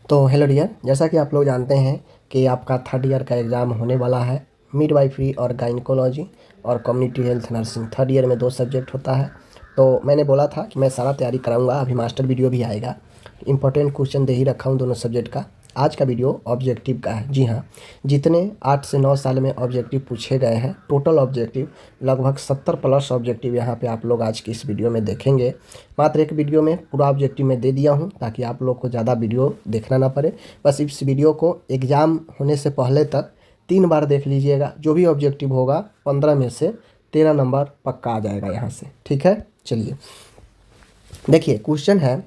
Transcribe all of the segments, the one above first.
तो hello dear, जैसा कि आप लोग जानते हैं कि आपका थर्ड ईयर का एग्ज़ाम होने वाला है। मिडवाइफरी और गायनिकोलॉजी और community health nursing third year में 2 सब्जेक्ट होता है। तो मैंने बोला था कि मैं सारा तैयारी कराऊंगा, अभी मास्टर वीडियो भी आएगा। इंपॉर्टेंट क्वेश्चन दे ही रखा हूँ दोनों सब्जेक्ट का। आज का वीडियो ऑब्जेक्टिव का है। जी हाँ, जितने 8 से 9 साल में ऑब्जेक्टिव पूछे गए हैं, टोटल ऑब्जेक्टिव लगभग 70 प्लस ऑब्जेक्टिव यहाँ पे आप लोग आज की इस वीडियो में देखेंगे। मात्र एक वीडियो में पूरा ऑब्जेक्टिव मैं दे दिया हूँ ताकि आप लोग को ज़्यादा वीडियो देखना ना पड़े। बस इस वीडियो को एग्ज़ाम होने से पहले तक 3 बार देख लीजिएगा। जो भी ऑब्जेक्टिव होगा 15 में से 13 नंबर पक्का आ जाएगा यहाँ से। ठीक है, चलिए देखिए। क्वेश्चन है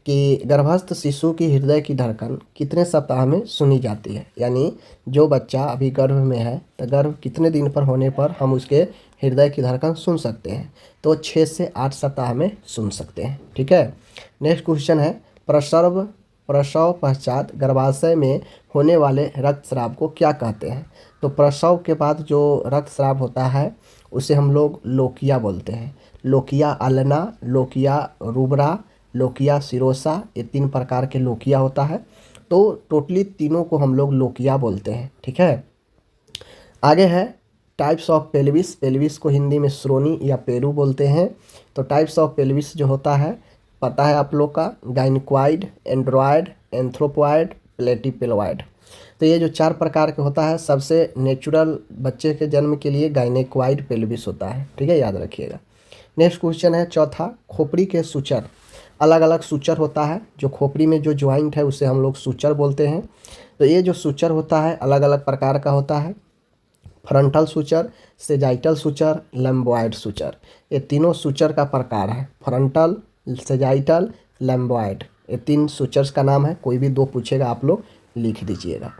कि गर्भस्थ शिशु की हृदय की धड़कन कितने सप्ताह में सुनी जाती है। यानी जो बच्चा अभी गर्भ में है तो गर्भ कितने दिन पर होने पर हम उसके हृदय की धड़कन सुन सकते हैं। तो 6 से 8 सप्ताह में सुन सकते हैं। ठीक है, नेक्स्ट क्वेश्चन है प्रसव पश्चात गर्भाशय में होने वाले रक्तस्राव को क्या कहते हैं। तो प्रसव के बाद जो रक्तस्राव होता है उसे हम लोग लोकिया बोलते हैं। Lochia alba, lochia rubra, lochia serosa, ये 3 प्रकार के लोकिया होता है। तो टोटली तीनों को हम लोग लोकिया बोलते हैं। ठीक है, आगे है टाइप्स ऑफ पेल्विस। पेल्विस को हिंदी में श्रोणी या पेरू बोलते हैं। तो टाइप्स ऑफ पेल्विस जो होता है पता है आप लोग का, गाइनक्वाइड, एंड्रॉयड, एंथ्रोपॉयड, प्लेटिपेलॉयड। तो ये जो 4 प्रकार के होता है, सबसे नेचुरल बच्चे के जन्म के लिए गाइनेक्वाइड पेल्विस होता है। ठीक है, याद रखिएगा। नेक्स्ट क्वेश्चन है चौथा, खोपड़ी के सूचर। अलग अलग सूचर होता है। जो खोपड़ी में जो ज्वाइंट है उसे हम लोग सूचर बोलते हैं। तो ये जो सूचर होता है अलग अलग प्रकार का होता है। Frontal suture, sagittal suture, lambdoid suture, ये तीनों सूचर का प्रकार है। फ्रंटल, सेजाइटल, लैम्बॉयड, ये 3 सूचर्स का नाम है। कोई भी 2 पूछेगा आप लोग लिख दीजिएगा।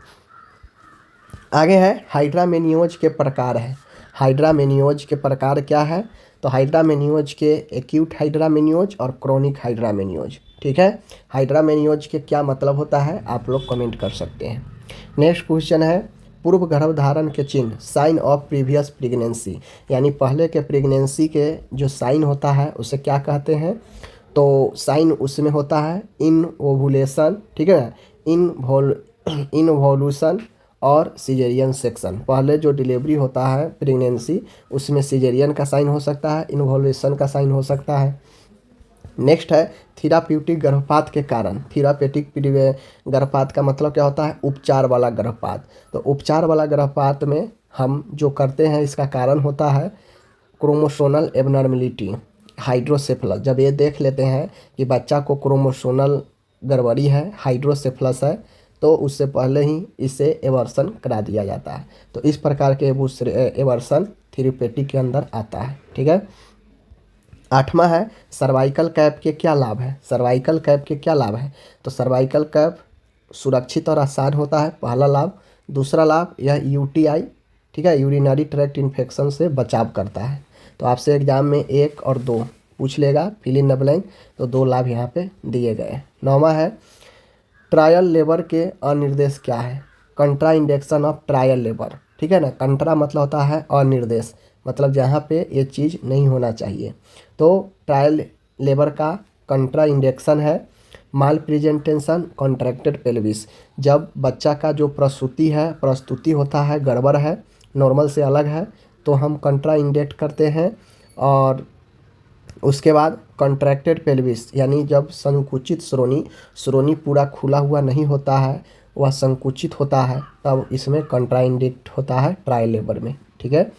आगे है हाइड्रामेनियोज के प्रकार है। हाइड्रामेनियोज के प्रकार क्या है। तो हाइड्रामेनियोज के एक्यूट हाइड्रामेनियोज और क्रोनिक हाइड्रामेनियोज। ठीक है, हाइड्रामेनियोज के क्या मतलब होता है आप लोग कमेंट कर सकते हैं। नेक्स्ट क्वेश्चन है पूर्व गर्भधारण के चिन्ह, साइन ऑफ प्रीवियस प्रेगनेंसी। यानी पहले के प्रेगनेंसी के जो साइन होता है उसे क्या कहते हैं। तो साइन उसमें होता है इन ओवुलेशन, ठीक है ना, इनवॉल्यूशन और सिजेरियन सेक्शन। पहले जो डिलीवरी होता है प्रेगनेंसी उसमें सिजेरियन का साइन हो सकता है, इन्वॉल्यूशन का साइन हो सकता है। नेक्स्ट है थेराप्यूटिक गर्भपात के कारण। थेरापेटिक गर्भपात का मतलब क्या होता है, उपचार वाला गर्भपात। तो उपचार वाला गर्भपात में हम जो करते हैं इसका कारण होता है क्रोमोसोमल एबनॉर्मेलिटी, हाइड्रोसेफलस। जब ये देख लेते हैं कि बच्चा को क्रोमोसोमल गड़बड़ी है, हाइड्रोसेफलस है, तो उससे पहले ही इसे एवर्सन करा दिया जाता है। तो इस प्रकार के एवर्सन थेरेपेटिक के अंदर आता है। ठीक है, 8वां है सर्वाइकल कैप के क्या लाभ है। सर्वाइकल कैप के क्या लाभ है। तो सर्वाइकल कैप सुरक्षित और आसान होता है, पहला लाभ। दूसरा लाभ यह यूटीआई, ठीक है, यूरिनरी ट्रैक्ट इन्फेक्शन से बचाव करता है। तो आपसे एग्जाम में 1 और 2 पूछ लेगा, फिल इन द ब्लैंक। तो 2 लाभ यहाँ पे दिए गए हैं। 9वां है ट्रायल लेबर के अनिर्देश क्या है। कंट्रा इंडेक्शन ऑफ ट्रायल लेबर। ठीक है ना, कंट्रा मतलब होता है अनिर्देश, मतलब जहाँ पे ये चीज़ नहीं होना चाहिए। तो ट्रायल लेबर का कंट्रा इंडेक्शन है माल प्रेजेंटेशन, कॉन्ट्रैक्टेड पेल्विस। जब बच्चा का जो प्रस्तुति होता है गड़बड़ है, नॉर्मल से अलग है, तो हम कंट्रा इंडेक्ट करते हैं। और उसके बाद कॉन्ट्रैक्टेड पेल्विस, यानी जब संकुचित श्रोणी पूरा खुला हुआ नहीं होता है, वह संकुचित होता है, तब इसमें कंट्राइंडिक्ट होता है ट्रायल लेबर में। ठीक है,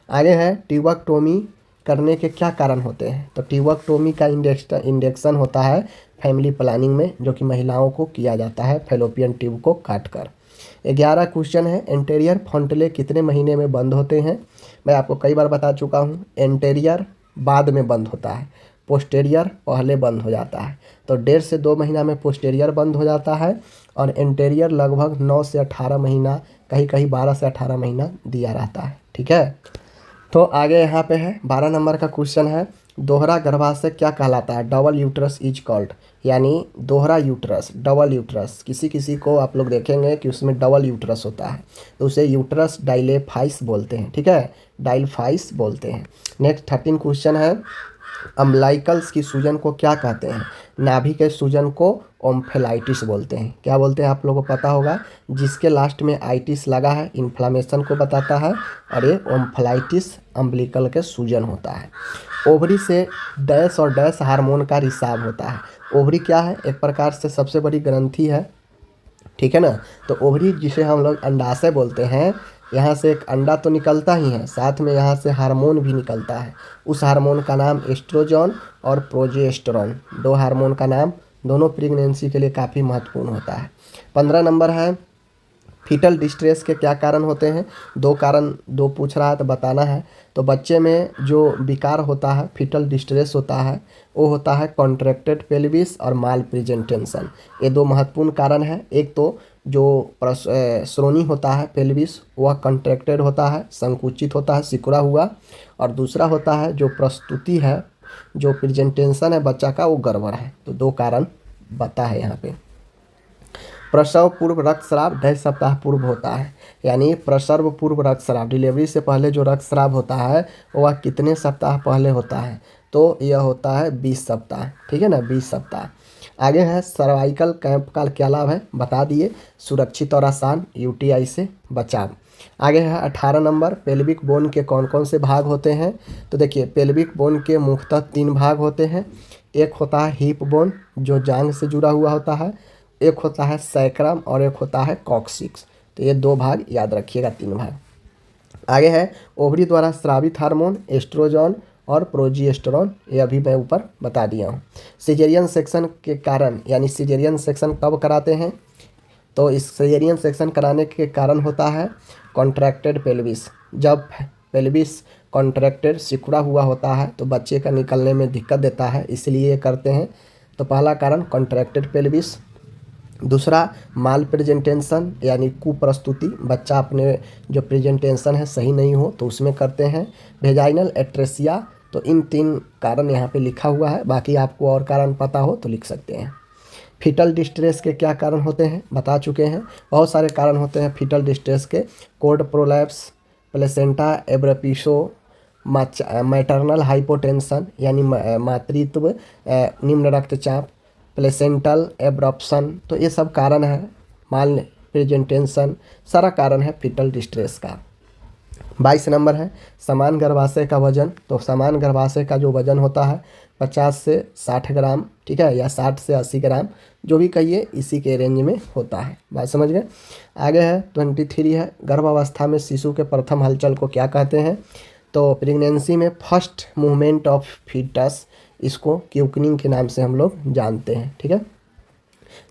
आगे है ट्यूबेक्टोमी करने के क्या कारण होते हैं। तो ट्यूबेक्टोमी का इंडेक्शन होता है फैमिली प्लानिंग में, जो कि महिलाओं को किया जाता है फैलोपियन ट्यूब को काट कर। 11 क्वेश्चन है एंटेरियर फॉन्टले कितने महीने में बंद होते हैं। मैं आपको कई बार बता चुका हूँ, एंटेरियर बाद में बंद होता है, पोस्टेरियर पहले बंद हो जाता है। तो 1.5 से 2 महीना में पोस्टेरियर बंद हो जाता है और एंटेरियर लगभग 9 से 18 महीना, कहीं कहीं 12 से 18 महीना दिया रहता है। ठीक है, तो आगे यहाँ पे है 12 नंबर का क्वेश्चन है दोहरा गर्भाशय क्या कहलाता है। डबल यूट्रस इज कॉल्ड, यानी दोहरा यूट्रस, डबल यूट्रस। किसी किसी को आप लोग देखेंगे कि उसमें डबल यूट्रस होता है, तो उसे यूट्रस डाइलेफाइस बोलते हैं। ठीक है, डाइलफाइस बोलते हैं। नेक्स्ट 13 क्वेश्चन है अम्बिलाइकल्स की सूजन को क्या कहते हैं? नाभि के सूजन को ओम्फेलाइटिस बोलते हैं। क्या बोलते हैं आप लोगों को पता होगा। जिसके लास्ट में आइटिस लगा है इन्फ्लामेशन को बताता है, और ये ओम्फेलाइटिस अम्बिलिकल के सूजन होता है। ओवरी से डैश और डैश हार्मोन का रिसाव होता है। ओवरी क्या है? एक प्रकार से सबसे बड़ी ग्रंथि है, ठीक है ना। तो ओवरी जिसे हम लोग अंडाशय बोलते हैं, यहाँ से एक अंडा तो निकलता ही है, साथ में यहाँ से हार्मोन भी निकलता है। उस हार्मोन का नाम एस्ट्रोजन और प्रोजेस्टेरॉन, दो हार्मोन का नाम, दोनों प्रेगनेंसी के लिए काफ़ी महत्वपूर्ण होता है। 15 नंबर है फीटल डिस्ट्रेस के क्या कारण होते हैं? दो कारण, दो पूछ रहा है तो बताना है। तो बच्चे में जो विकार होता है, फीटल डिस्ट्रेस होता है, वो होता है कॉन्ट्रैक्टेड पेल्विस और माल प्रेजेंटेशन। ये दो महत्वपूर्ण कारण है। एक तो जो श्रोणि होता है पेल्विस, वह कॉन्ट्रैक्टेड होता है, संकुचित होता है, सिकुड़ा हुआ, और दूसरा होता है जो प्रस्तुति है, जो प्रेजेंटेशन है बच्चा का, वो गड़बड़ है। तो दो कारण बता है यहाँ पे। प्रसव पूर्व रक्तस्राव 2.5 सप्ताह पूर्व होता है, यानी प्रसव पूर्व रक्तस्राव, डिलीवरी से पहले जो रक्तस्राव होता है वह कितने सप्ताह पहले होता है? तो यह होता है 20 सप्ताह, ठीक है ना, 20 सप्ताह। आगे है सर्वाइकल कैंप का क्या लाभ है? बता दिए, सुरक्षित और आसान, यूटीआई से बचाव। आगे है 18 नंबर, पेल्विक बोन के कौन कौन से भाग होते हैं? तो देखिए, पेल्विक बोन के मुख्यतः 3 भाग होते हैं। एक होता है हिप बोन, जो जांघ से जुड़ा हुआ होता है, एक होता है सैक्रम, और एक होता है कॉक्सिक्स। तो ये 2 भाग याद रखिएगा, 3 भाग। आगे है ओवरी द्वारा स्रावित हार्मोन एस्ट्रोजन और प्रोजेस्टेरॉन, ये अभी मैं ऊपर बता दिया हूँ। सिजेरियन सेक्शन के कारण, यानी सिजेरियन सेक्शन कब कराते हैं? तो इस सिजेरियन सेक्शन कराने के कारण होता है कॉन्ट्रैक्टेड पेल्विस। जब पेल्विस कॉन्ट्रैक्टेड, सिकुड़ा हुआ होता है, तो बच्चे का निकलने में दिक्कत देता है, इसलिए करते हैं। तो पहला कारण कॉन्ट्रैक्टेड पेल्विस। दूसरा माल प्रेजेंटेशन, यानी कुप्रस्तुति, बच्चा अपने जो प्रेजेंटेशन है सही नहीं हो तो उसमें करते हैं। Vaginal atresia. तो इन 3 कारण यहाँ पे लिखा हुआ है, बाकी आपको और कारण पता हो तो लिख सकते हैं। फीटल डिस्ट्रेस के क्या कारण होते हैं? बता चुके हैं, बहुत सारे कारण होते हैं फीटल डिस्ट्रेस के। Cord prolapse, placenta abruptio, maternal hypotension, यानी मातृत्व निम्न रक्तचाप, प्लेसेंटल एब्रप्शन। तो ये सब कारण है, माल प्रेजेंटेशन, सारा कारण है फीटल डिस्ट्रेस का। 22 नंबर है समान गर्भाशय का वजन। तो समान गर्भाशय का जो वजन होता है 50 से 60 ग्राम, ठीक है, या 60 से 80 ग्राम, जो भी कहिए, इसी के रेंज में होता है। बात समझ गए। आगे है 23 है गर्भावस्था में शिशु के प्रथम हलचल को क्या कहते हैं? तो प्रेगनेंसी में फर्स्ट मूवमेंट ऑफ फीटस, इसको क्यूकनिंग के नाम से हम लोग जानते हैं, ठीक है।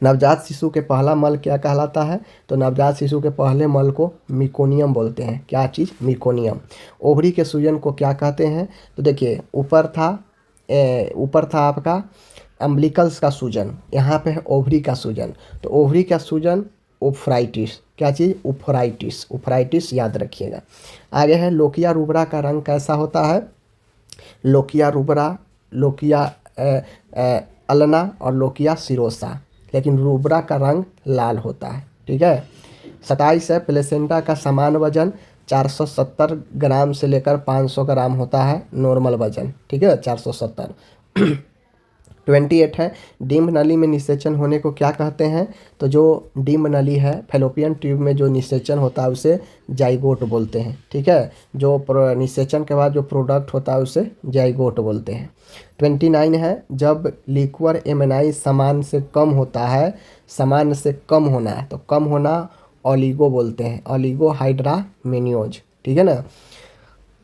नवजात शिशु के पहला मल क्या कहलाता है? तो नवजात शिशु के पहले मल को मिकोनियम बोलते हैं। क्या चीज़? मिकोनियम। ओवरी के सूजन को क्या कहते हैं? तो देखिए, ऊपर था आपका अम्बिलिकल्स का सूजन, यहाँ पे है ओवरी का सूजन। तो ओवरी का सूजन ओफ्राइटिस, क्या चीज़? ओफ्राइटिस, ओफ्राइटिस याद रखिएगा। आगे है लोकिया रूबरा का रंग कैसा होता है? लोकिया रूबरा, लोकिया अल्ना और लोकिया सिरोसा, लेकिन रूबरा का रंग लाल होता है, ठीक है। 27 है प्लेसेंटा का समान वजन 470 ग्राम से लेकर 500 ग्राम होता है, नॉर्मल वजन, ठीक है, 470। 28 है डिम्ब नली में निषेचन होने को क्या कहते हैं? तो जो डिम्ब नली है, फैलोपियन ट्यूब में जो निषेचन होता है उसे जाइगोट बोलते हैं, ठीक है। जो निषेचन के बाद जो प्रोडक्ट होता है उसे जाइगोट बोलते हैं। 29 है जब लिक्वर एमएनआई समान से कम होता है, समान से कम होना है तो कम होना ओलिगो बोलते हैं, ओलिगो हाइड्रामेनियोज, ठीक है ना।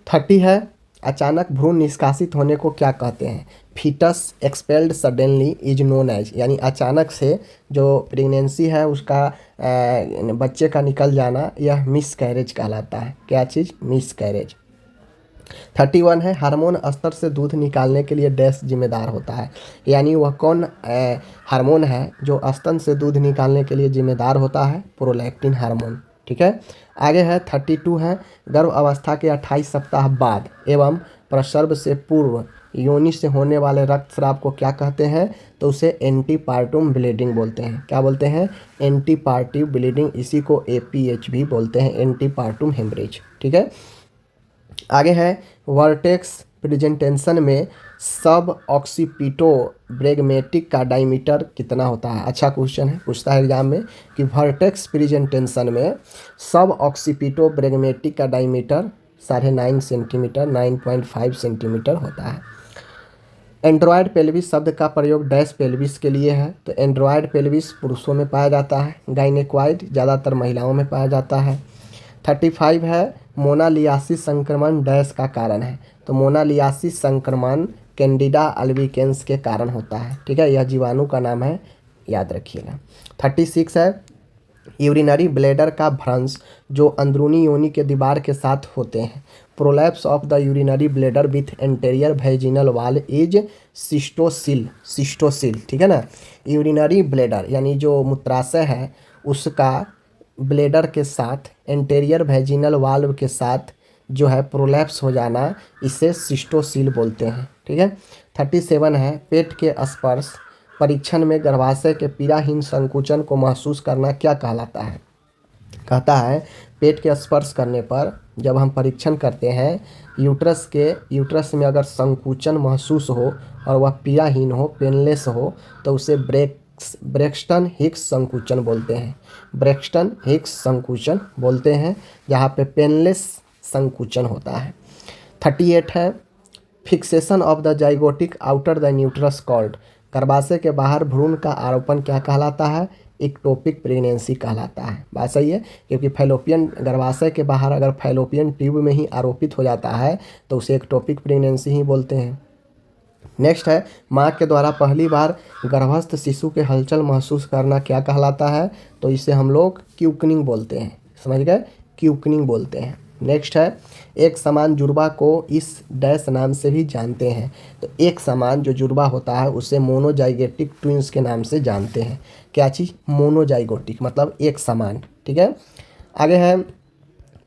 30 है अचानक भ्रूण निष्कासित होने को क्या कहते हैं? Foetus expelled suddenly is known as, यानी अचानक से जो प्रेगनेंसी है उसका बच्चे का निकल जाना, यह मिस कैरेज कहलाता है। क्या चीज़? Miss carriage. 31 है हार्मोन स्तर से दूध निकालने के लिए डैश जिम्मेदार होता है, यानी वह कौन हार्मोन है जो स्तन से दूध निकालने के लिए जिम्मेदार होता है? प्रोलैक्टिन हार्मोन, ठीक है। आगे है 32 है गर्भ अवस्था के 28 सप्ताह बाद एवं प्रसव से पूर्व योनि से होने वाले रक्तस्राव को क्या कहते हैं? तो उसे एंटीपार्टम ब्लीडिंग बोलते हैं। क्या बोलते हैं? एंटीपार्टिव ब्लीडिंग, इसी को एपीएच भी बोलते हैं, एंटीपार्टम हेमरेज, ठीक है। आगे है वर्टेक्स प्रेजेंटेशन में सब ऑक्सीपिटोब्रेगमेटिक का डायमीटर कितना होता है? अच्छा क्वेश्चन है, पूछता है एग्जाम में कि वर्टेक्स प्रेजेंटेशन में सब ऑक्सीपिटोब्रेगमेटिक का डायमीटर 9.5 सेंटीमीटर 9.5 सेंटीमीटर होता है। एंड्रॉयड पेल्विस शब्द का प्रयोग डैश पेल्विस के लिए है, तो एंड्रॉयड पेल्विस पुरुषों में पाया जाता है, गाइनेकॉइड ज़्यादातर महिलाओं में पाया जाता है। 35 है, मोनालियासिस संक्रमण डैश का कारण है, तो मोनालियासिस संक्रमण कैंडिडा अल्बिकेंस के कारण होता है। ठीक है, यह जीवाणु का नाम है, याद रखिएगा। 36 है, यूरिनरी ब्लैडर का भ्रंश जो अंदरूनी योनि के दीवार के साथ होते हैं। Prolapse of the urinary bladder with anterior vaginal wall is cystocele. ठीक है ना, यूरिनरी ब्लैडर यानी जो मूत्राशय है उसका ब्लैडर के साथ एंटेरियर वैजिनल वाल्व के साथ जो है प्रोलैप्स हो जाना, इसे सिस्टोसिल बोलते हैं। ठीक है। 37 है, पेट के स्पर्श परीक्षण में गर्भाशय के पीड़ाहीन संकुचन को महसूस करना क्या कहलाता है? कहता है पेट के स्पर्श करने पर जब हम परीक्षण करते हैं यूट्रस में अगर संकुचन महसूस हो और वह पीड़ाहीन हो, पेनलेस हो, तो उसे ब्रेक्सटन हिक्स संकुचन बोलते हैं। ब्रेक्सटन हिक्स संकुचन बोलते हैं, जहाँ पे पेनलेस संकुचन होता है। 38 है, fixation of the zygotic outer the uterus cord गर्भाशय के बाहर भ्रूण का आरोपण क्या कहलाता है? इक्टोपिक प्रेगनेंसी कहलाता है। बात सही है, क्योंकि फैलोपियन गर्भाशय के बाहर अगर फैलोपियन ट्यूब में ही आरोपित हो जाता है तो उसे इक्टोपिक प्रेगनेंसी ही बोलते हैं। नेक्स्ट है, माँ के द्वारा पहली बार गर्भस्थ शिशु के हलचल महसूस करना क्या कहलाता है? तो इसे हम लोग क्यूकनिंग बोलते हैं। समझ गए, क्यूकनिंग बोलते हैं। नेक्स्ट है, एक समान जुड़वा को इस डैश नाम से भी जानते हैं। तो एक समान जो जुड़वा होता है उसे मोनोजाइगोटिक ट्विंस के नाम से जानते हैं। क्या चीज़? मोनोजाइगोटिक मतलब एक समान। ठीक है। आगे है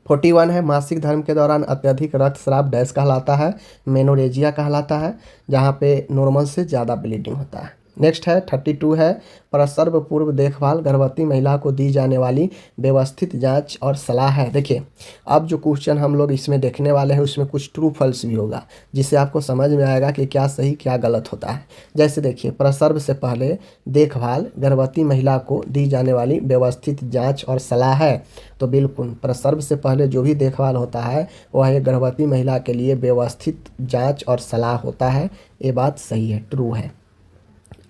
41 है, मासिक धर्म के दौरान अत्यधिक रक्तस्राव डैश कहलाता है? मेनोरेजिया कहलाता है, जहाँ पे नॉर्मल से ज़्यादा ब्लीडिंग होता है। नेक्स्ट है 32 है, प्रसव पूर्व देखभाल गर्भवती महिला को दी जाने वाली व्यवस्थित जांच और सलाह है। देखिए, अब जो क्वेश्चन हम लोग इसमें देखने वाले हैं उसमें कुछ ट्रू फॉल्स भी होगा, जिससे आपको समझ में आएगा कि क्या सही क्या गलत होता है। जैसे देखिए, प्रसव से पहले देखभाल गर्भवती महिला को दी जाने वाली व्यवस्थित जाँच और सलाह है, तो बिल्कुल प्रसव से पहले जो भी देखभाल होता है वह एक गर्भवती महिला के लिए व्यवस्थित जाँच और सलाह होता है। ये बात सही है, ट्रू है।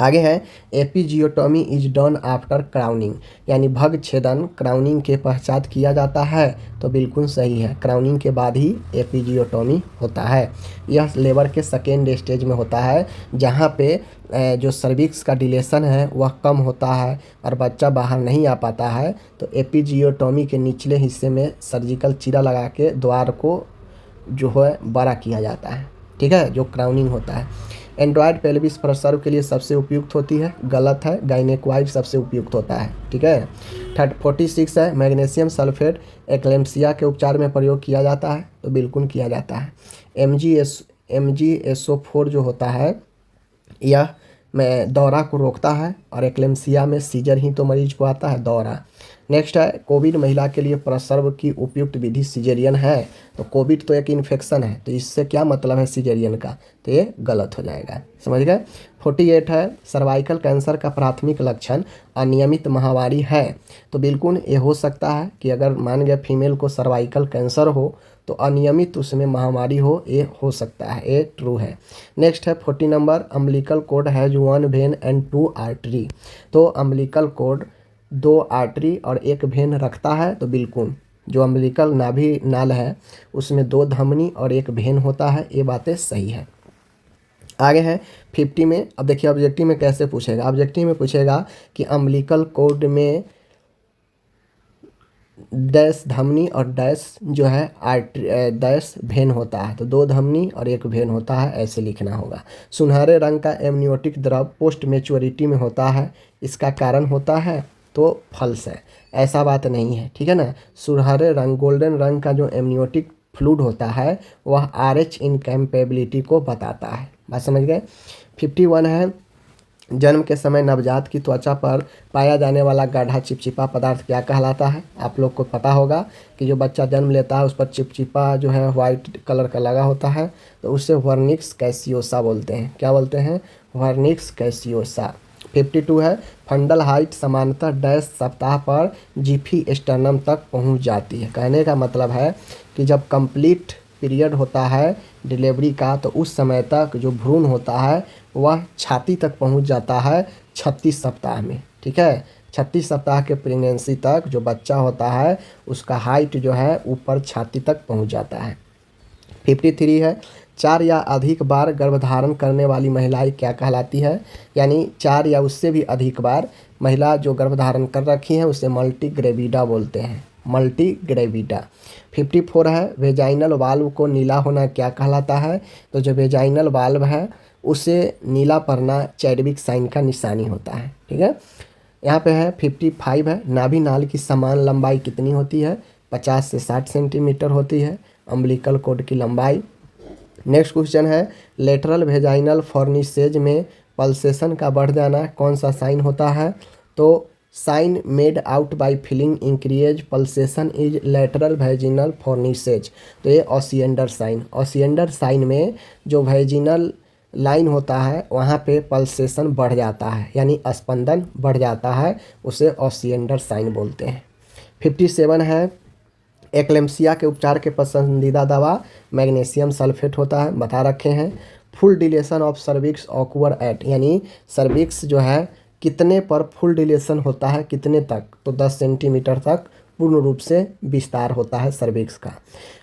आगे है, episiotomy is done after crowning, यानी भग छेदन क्राउनिंग के पश्चात किया जाता है, तो बिल्कुल सही है, क्राउनिंग के बाद ही एपिजियोटॉमी होता है। यह लेबर के सेकेंड स्टेज में होता है, जहाँ पे जो सर्विक्स का डिलेशन है वह कम होता है और बच्चा बाहर नहीं आ पाता है, तो एपिजियोटॉमी के निचले हिस्से में सर्जिकल चीरा लगा के द्वार को जो है बड़ा किया जाता है। ठीक है, जो क्राउनिंग होता है। एंड्रॉयड पेल्विस प्रसव के लिए सबसे उपयुक्त होती है, गलत है, गाइनेकॉइड सबसे उपयुक्त होता है। ठीक है। 46 है, मैग्नीशियम सल्फेट एक्लेम्पसिया के उपचार में प्रयोग किया जाता है, तो बिल्कुल किया जाता है। MgSO4 जो होता है यह में दौरा को रोकता है, और एक्लेम्पसिया में सीजर ही तो मरीज को आता है, दौरा। नेक्स्ट है, कोविड महिला के लिए प्रसव की उपयुक्त विधि सिजेरियन है, तो कोविड तो एक इन्फेक्शन है, तो इससे क्या मतलब है सिजेरियन का? तो ये गलत हो जाएगा। समझ गए। 48 है, सर्वाइकल कैंसर का प्राथमिक लक्षण अनियमित माहवारी है, तो बिल्कुल ये हो सकता है कि अगर मान गया फीमेल को सर्वाइकल कैंसर हो तो अनियमित उसमें महामारी हो, ये हो सकता है, ये ट्रू है। नेक्स्ट है 40 number, umbilical cord has 1 when and 2 artery, तो अम्बिलिकल कोड 2 आर्टरी और 1 वेन रखता है, तो बिल्कुल जो अम्बिलिकल नाभि नाल है उसमें 2 धमनी और 1 वेन होता है, ये बातें सही है। आगे है 50 में, अब देखिए ऑब्जेक्टिव में कैसे पूछेगा। ऑब्जेक्टिव में पूछेगा कि अम्बिलिकल कोड में डैश धमनी और डैश जो है डैश वेन होता है, तो 2 धमनी और 1 वेन होता है, ऐसे लिखना होगा। सुनहरे रंग का एमनियोटिक द्रव पोस्ट मैच्योरिटी में होता है, इसका कारण होता है, तो फल्स है, ऐसा बात नहीं है। ठीक है ना, सुनहरे रंग गोल्डन रंग का जो एमनियोटिक फ्लूइड होता है वह RH इनकैपेबिलिटी को बताता है। बात समझ गए। 51 है, जन्म के समय नवजात की त्वचा पर पाया जाने वाला गाढ़ा चिपचिपा पदार्थ क्या कहलाता है? आप लोग को पता होगा कि जो बच्चा जन्म लेता है उस पर चिपचिपा जो है वाइट कलर का लगा होता है, तो उसे वर्निक्स कैसियोसा बोलते हैं। क्या बोलते हैं? वर्निक्स कैसियोसा। 52 है, फंडल हाइट सामान्यतः डैश सप्ताह पर जिफी स्टर्नम तक पहुंच जाती है। कहने का मतलब है कि जब कंप्लीट पीरियड होता है डिलीवरी का, तो उस समय तक जो भ्रूण होता है वह छाती तक पहुंच जाता है 36 सप्ताह में। ठीक है, 36 सप्ताह के प्रेगनेंसी तक जो बच्चा होता है उसका हाइट जो है ऊपर छाती तक पहुंच जाता है। 53 है, 4 या अधिक बार गर्भधारण करने वाली महिलाएं क्या कहलाती है? यानी 4 या उससे भी अधिक बार महिला जो गर्भधारण कर रखी हैं उसे मल्टी ग्रेविडा बोलते हैं, मल्टी ग्रेविडा। 54 है, वेजाइनल वाल्व को नीला होना क्या कहलाता है? तो जो वेजाइनल वाल्व है उसे नीला पड़ना चैडविक साइन का निशानी होता है। ठीक है, यहाँ पे है 55 है, नाभि नाल की समान लंबाई कितनी होती है? 50 से 60 सेंटीमीटर होती है। अम्बिलिकल कोड की लंबाई। नेक्स्ट क्वेश्चन है, लेटरल वेजाइनल फॉर्निसेज में पल्सेशन का बढ़ जाना कौन सा साइन होता है? तो sign made out by feeling increase pulsation is lateral vaginal fornices. तो ये ओसिएंडर साइन, ओसिएंडर साइन में जो वेजिनल लाइन होता है वहाँ पे पल्सेशन बढ़ जाता है, यानी स्पंदन बढ़ जाता है, उसे ओसिएंडर साइन बोलते हैं। 57 है, एक्लेम्सिया के उपचार के पसंदीदा दवा मैग्नीशियम सल्फेट होता है, बता रखे हैं। Full dilatation of cervix occur at, यानी सर्विक्स जो है कितने पर फुल डिलेशन होता है, कितने तक? तो 10 सेंटीमीटर तक पूर्ण रूप से विस्तार होता है सर्विक्स का।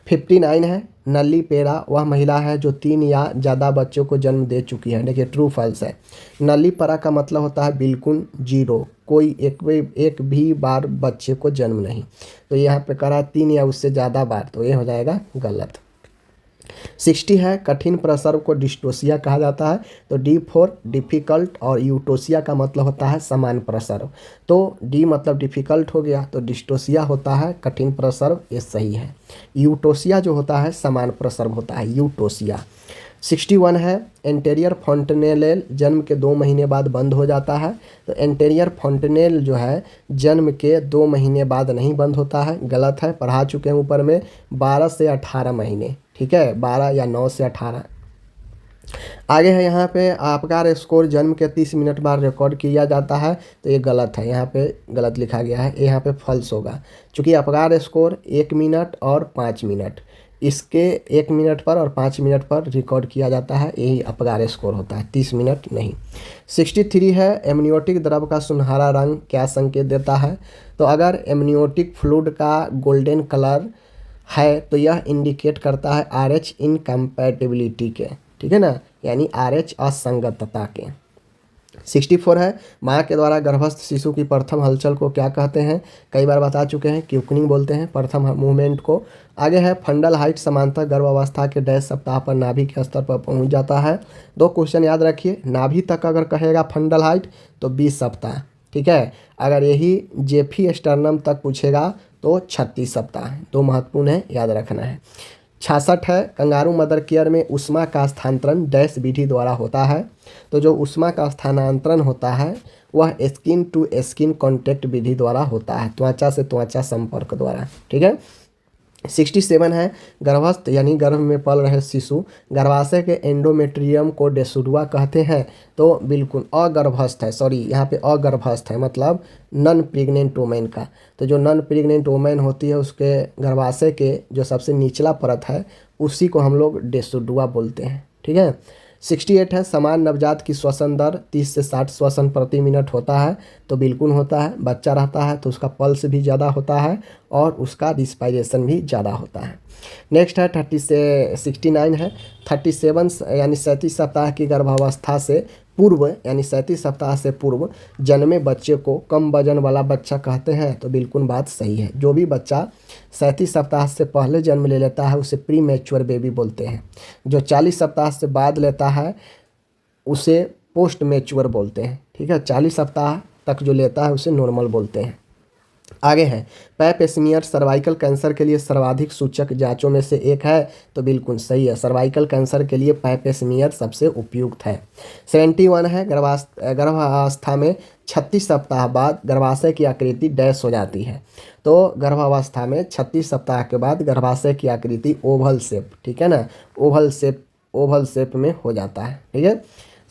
59 है, नली पेरा वह महिला है जो 3 या ज़्यादा बच्चों को जन्म दे चुकी है। देखिए ट्रू फॉल्स है। नली पेरा का मतलब होता है बिल्कुल जीरो, कोई एक भी बार बच्चे को जन्म नहीं। तो यहाँ पे करा 3 या उससे ज़्यादा बार, तो ये हो जाएगा गलत। 60 है, कठिन प्रसव को डिस्टोसिया कहा जाता है। तो डी फॉर डिफ़िकल्ट और यूटोसिया का मतलब होता है समान प्रसव। तो डी मतलब डिफ़िकल्ट हो गया, तो डिस्टोसिया होता है कठिन प्रसव, ये सही है। यूटोसिया जो होता है समान प्रसव होता है, यूटोसिया। 61 है, एंटेरियर फॉन्टनेल जन्म के 2 महीने बाद बंद हो जाता है। तो एंटेरियर फॉन्टनेल जो है जन्म के 2 महीने बाद नहीं बंद होता है, गलत है, पढ़ा चुके हैं ऊपर में। 12 से 18 महीने, ठीक है, 12 या 9 से 18। आगे है यहाँ पे आपका स्कोर जन्म के 30 मिनट बाद रिकॉर्ड किया जाता है, तो ये गलत है, यहाँ पे गलत लिखा गया है, यहाँ पे फॉल्स होगा। चूँकि अपकार स्कोर 1 मिनट और 5 मिनट, इसके 1 मिनट पर और 5 मिनट पर रिकॉर्ड किया जाता है, यही अपकार स्कोर होता है, 30 मिनट नहीं। 63 है, एमनियोटिक द्रव का सुनहरा रंग क्या संकेत देता है? तो अगर एमनियोटिक फ्लूइड का गोल्डन कलर है तो यह इंडिकेट करता है RH इनकम्पैटिबिलिटी के, ठीक है ना, यानी RH असंगतता के। 64 है, माँ के द्वारा गर्भस्थ शिशु की प्रथम हलचल को क्या कहते हैं? कई बार बता चुके हैं, क्यूकनिंग बोलते हैं प्रथम मूवमेंट को। आगे है, फंडल हाइट समानतः गर्भावस्था के 10 सप्ताह पर नाभि के स्तर पर पहुंच जाता है। 2 क्वेश्चन याद रखिए, नाभि तक अगर कहेगा फंडल हाइट तो 20 सप्ताह, ठीक है। अगर यही जेफी स्टर्नम तक पूछेगा तो 36 सप्ताह। 2 महत्वपूर्ण है, याद रखना है। 66 है, कंगारू मदर केयर में ऊष्मा का स्थानांतरण डैश विधि द्वारा होता है। तो जो ऊष्मा का स्थानांतरण होता है वह स्किन टू स्किन कॉन्टैक्ट विधि द्वारा होता है, त्वचा से त्वचा संपर्क द्वारा, ठीक है। 67 है, गर्भस्थ यानी गर्भ में पल रहे शिशु गर्भाशय के एंडोमेट्रियम को डेसुडुआ कहते हैं। तो बिल्कुल अगर्भस्थ है, सॉरी यहाँ पे अगर्भस्थ है, मतलब नॉन प्रेग्नेंट वोमेन का। तो जो नॉन प्रेग्नेंट वोमेन होती है उसके गर्भाशय के जो सबसे निचला परत है उसी को हम लोग डेसुडुआ बोलते हैं, ठीक है। 68 है, समान नवजात की श्वसन दर 30 से 60 श्वसन प्रति मिनट होता है। तो बिल्कुल होता है, बच्चा रहता है तो उसका पल्स भी ज़्यादा होता है और उसका रिस्पायरेशन भी ज़्यादा होता है। नेक्स्ट है 69 है, 37 यानी 37 सप्ताह की गर्भावस्था से पूर्व यानी 37 सप्ताह से पूर्व जन्मे बच्चे को कम वजन वाला बच्चा कहते हैं। तो बिल्कुल बात सही है, जो भी बच्चा 37 सप्ताह से पहले जन्म ले लेता है उसे प्री मैच्योर बेबी बोलते हैं। जो 40 सप्ताह से बाद लेता है उसे पोस्ट मैच्योर बोलते हैं, ठीक है। 40 सप्ताह तक जो लेता है उसे नॉर्मल बोलते हैं। आगे है, पैप स्मीयर सर्वाइकल कैंसर के लिए सर्वाधिक सूचक जांचों में से एक है, तो बिल्कुल सही है, सर्वाइकल कैंसर के लिए पैप स्मीयर सबसे उपयुक्त है। 71 है, गर्भावस्था में 36 सप्ताह बाद गर्भाशय की आकृति डैश हो जाती है। तो गर्भावस्था में 36 सप्ताह के बाद गर्भाशय की आकृति ओवल शेप, ठीक है ना, ओवल शेप में हो जाता है, ठीक है।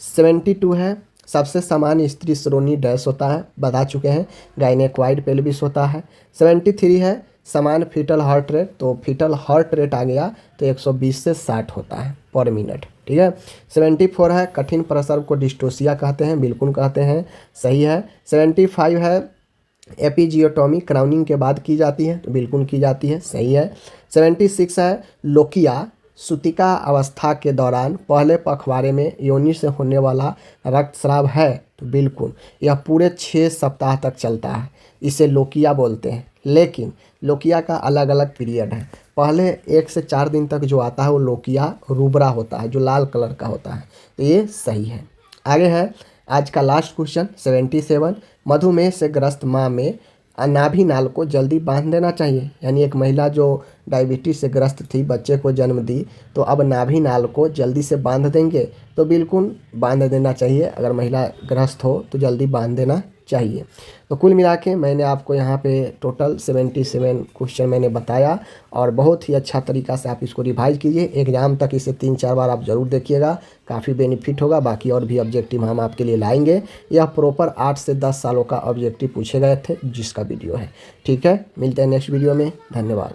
72 है, सबसे सामान्य स्त्री श्रोणि डैश होता है, बता चुके हैं, गायनेकॉइड पेल्विस होता है। 73 है, समान फीटल हार्ट रेट, तो फीटल हार्ट रेट आ गया तो 120 से 60 होता है पर मिनट, ठीक है। 74 है, कठिन प्रसव को डिस्टोसिया कहते हैं, बिल्कुल कहते हैं, सही है। 75 है, एपिजियोटॉमी क्राउनिंग के बाद की जाती है, तो बिल्कुल की जाती है, सही है। 76 है, लोकिया सूतिका अवस्था के दौरान पहले पखवाड़े में योनि से होने वाला रक्तस्राव है, तो बिल्कुल यह पूरे 6 सप्ताह तक चलता है, इसे लोकिया बोलते हैं। लेकिन लोकिया का अलग अलग पीरियड है, पहले 1 से 4 दिन तक जो आता है वो लोकिया रूबरा होता है, जो लाल कलर का होता है, तो ये सही है। आगे है आज का लास्ट क्वेश्चन 77, मधुमेह से ग्रस्त माँ में नाभि नाल को जल्दी बांध देना चाहिए, यानी एक महिला जो डायबिटीज से ग्रस्त थी, बच्चे को जन्म दी, तो अब नाभि नाल को जल्दी से बांध देंगे, तो बिल्कुल बांध देना चाहिए, अगर महिला ग्रस्त हो तो जल्दी बांध देना चाहिए। तो कुल मिला के मैंने आपको यहाँ पे टोटल 77 क्वेश्चन मैंने बताया, और बहुत ही अच्छा तरीका से आप इसको रिवाइज कीजिए, एग्जाम तक इसे 3-4 बार आप ज़रूर देखिएगा, काफ़ी बेनिफिट होगा। बाकी और भी ऑब्जेक्टिव हम आपके लिए लाएंगे, यह प्रॉपर 8 से 10 सालों का ऑब्जेक्टिव पूछे गए थे जिसका वीडियो है, ठीक है। मिलते हैं नेक्स्ट वीडियो में, धन्यवाद।